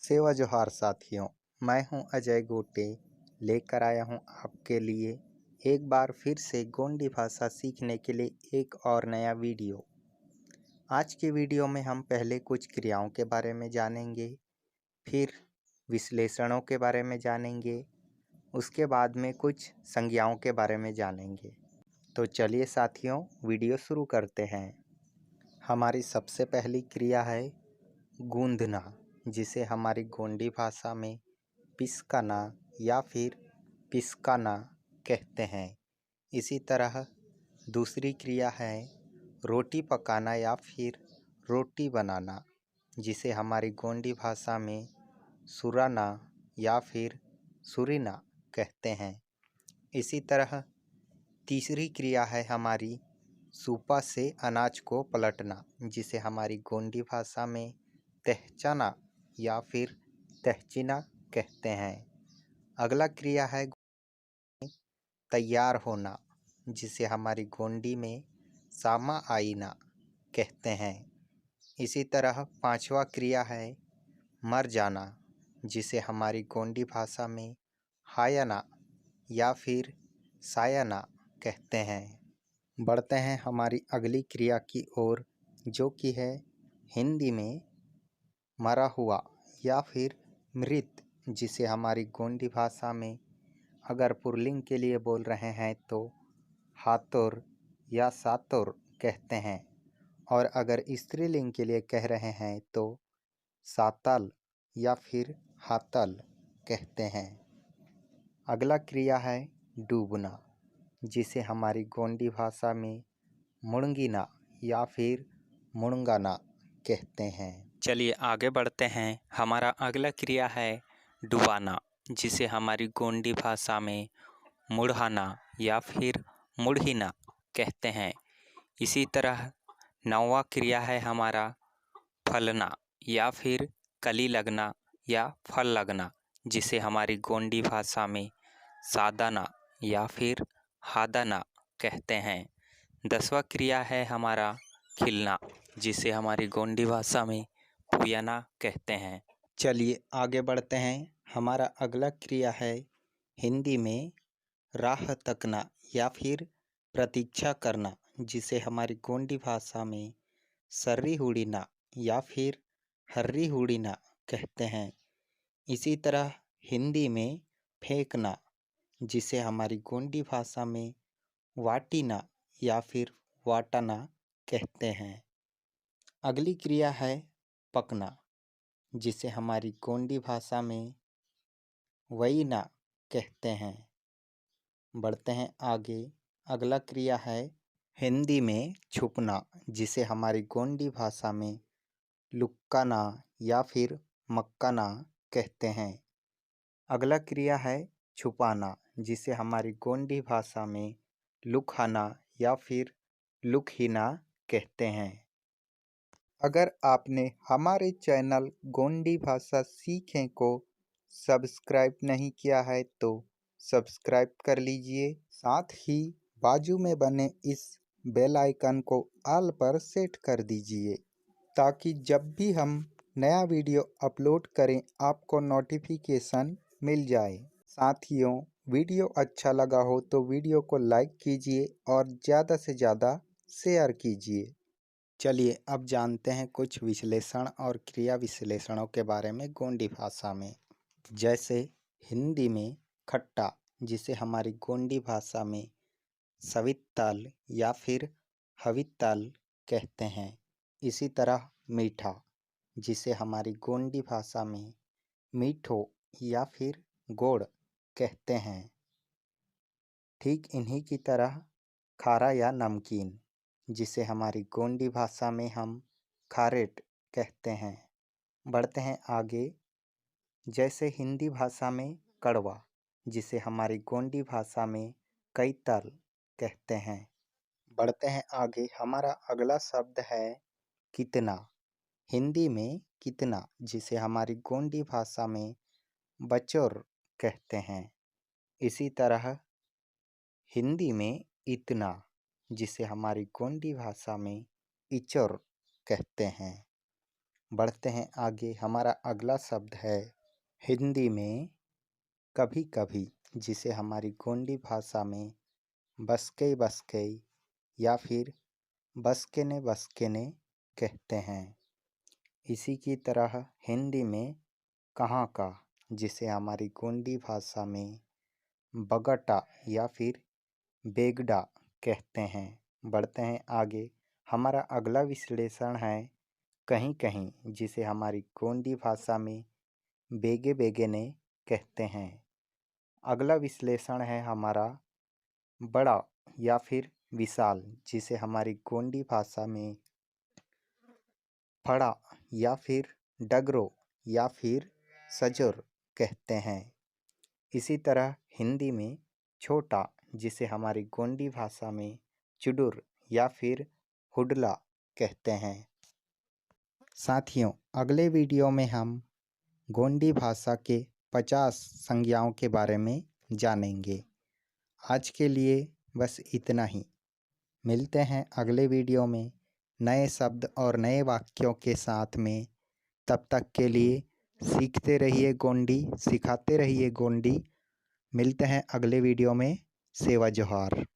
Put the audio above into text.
सेवा जोहार साथियों। मैं हूं अजय गोटे, लेकर आया हूं आपके लिए एक बार फिर से गोंडी भाषा सीखने के लिए एक और नया वीडियो। आज के वीडियो में हम पहले कुछ क्रियाओं के बारे में जानेंगे, फिर विश्लेषणों के बारे में जानेंगे, उसके बाद में कुछ संज्ञाओं के बारे में जानेंगे। तो चलिए साथियों, वीडियो शुरू करते हैं। हमारी सबसे पहली क्रिया है गूंदना, जिसे हमारी गोंडी भाषा में पिसकाना या फिर पिसकाना कहते हैं। इसी तरह दूसरी क्रिया है रोटी पकाना या फिर रोटी बनाना, जिसे हमारी गोंडी भाषा में सुराना या फिर सुरीना कहते हैं। इसी तरह तीसरी क्रिया है हमारी सूपा से अनाज को पलटना, जिसे हमारी गोंडी भाषा में तहचाना या फिर तहचीना कहते हैं। अगला क्रिया है तैयार होना, जिसे हमारी गोंडी में सामा आईना कहते हैं। इसी तरह पांचवा क्रिया है मर जाना, जिसे हमारी गोंडी भाषा में हायना या फिर सायना कहते हैं। बढ़ते हैं हमारी अगली क्रिया की ओर, जो कि है हिंदी में मरा हुआ या फिर मृत, जिसे हमारी गोंडी भाषा में अगर पुल्लिंग के लिए बोल रहे हैं तो हातोर या सातोर कहते हैं, और अगर स्त्रीलिंग के लिए कह रहे हैं तो सातल या फिर हातल कहते हैं। अगला क्रिया है डूबना, जिसे हमारी गोंडी भाषा में मुड़ंगिना या फिर मुड़ंगाना कहते हैं। चलिए आगे बढ़ते हैं। हमारा अगला क्रिया है डुबाना, जिसे हमारी गोंडी भाषा में मुढ़ाना या फिर मुढ़ीना कहते हैं। इसी तरह नौवा क्रिया है हमारा फलना या फिर कली लगना या फल लगना, जिसे हमारी गोंडी भाषा में सादाना या फिर हादाना कहते हैं। 10वां क्रिया है हमारा खिलना, जिसे हमारी गोंडी भाषा में पुयाना कहते हैं। चलिए आगे बढ़ते हैं। हमारा अगला क्रिया है हिंदी में राह तकना या फिर प्रतीक्षा करना, जिसे हमारी गोंडी भाषा में सर्री हुड़ीना या फिर हर्री हुड़ीना कहते हैं। इसी तरह हिंदी में फेंकना, जिसे हमारी गोंडी भाषा में वाटीना या फिर वाटाना कहते हैं। अगली क्रिया है पकना, जिसे हमारी गोंडी भाषा में वईना कहते हैं। बढ़ते हैं आगे। अगला क्रिया है हिंदी में छुपना, जिसे हमारी गोंडी भाषा में लुक्काना या फिर मक्काना कहते हैं। अगला क्रिया है छुपाना, जिसे हमारी गोंडी भाषा में लुकहाना या फिर लुकहीना कहते हैं। अगर आपने हमारे चैनल गोंडी भाषा सीखें को सब्सक्राइब नहीं किया है तो सब्सक्राइब कर लीजिए। साथ ही बाजू में बने इस बेल आइकन को ऑल पर सेट कर दीजिए, ताकि जब भी हम नया वीडियो अपलोड करें आपको नोटिफिकेशन मिल जाए। साथियों, वीडियो अच्छा लगा हो तो वीडियो को लाइक कीजिए और ज़्यादा से ज़्यादा शेयर कीजिए। चलिए अब जानते हैं कुछ विश्लेषण और क्रिया विश्लेषणों के बारे में गोंडी भाषा में। जैसे हिंदी में खट्टा, जिसे हमारी गोंडी भाषा में सवित्ताल या फिर हवित्ताल कहते हैं। इसी तरह मीठा, जिसे हमारी गोंडी भाषा में मीठो या फिर गोड़ कहते हैं। ठीक इन्हीं की तरह खारा या नमकीन, जिसे हमारी गोंडी भाषा में हम खारेट कहते हैं। बढ़ते हैं आगे। जैसे हिंदी भाषा में कड़वा, जिसे हमारी गोंडी भाषा में कैतल कहते हैं। बढ़ते हैं आगे। हमारा अगला शब्द है कितना। हिंदी में कितना, जिसे हमारी गोंडी भाषा में बचोर कहते हैं। इसी तरह हिंदी में इतना, जिसे हमारी गोंडी भाषा में इचोर कहते हैं। बढ़ते हैं आगे। हमारा अगला शब्द है हिंदी में कभी कभी, जिसे हमारी गोंडी भाषा में बस्के बस्के या फिर बस्केने कहते हैं। इसी की तरह हिंदी में कहाँ का, जिसे हमारी गोंडी भाषा में बगटा या फिर बेगडा कहते हैं। बढ़ते हैं आगे। हमारा अगला विश्लेषण है कहीं कहीं, जिसे हमारी गोंडी भाषा में बेगे बेगेने कहते हैं। अगला विश्लेषण है हमारा बड़ा या फिर विशाल, जिसे हमारी गोंडी भाषा में फड़ा या फिर डगरो या फिर सजोर कहते हैं। इसी तरह हिंदी में छोटा, जिसे हमारी गोंडी भाषा में चुडुर या फिर हुडला कहते हैं। साथियों, अगले वीडियो में हम गोंडी भाषा के 50 संज्ञाओं के बारे में जानेंगे। आज के लिए बस इतना ही। मिलते हैं अगले वीडियो में नए शब्द और नए वाक्यों के साथ में। तब तक के लिए सीखते रहिए गोंडी, सिखाते रहिए गोंडी। मिलते हैं अगले वीडियो में। सेवा जोहार।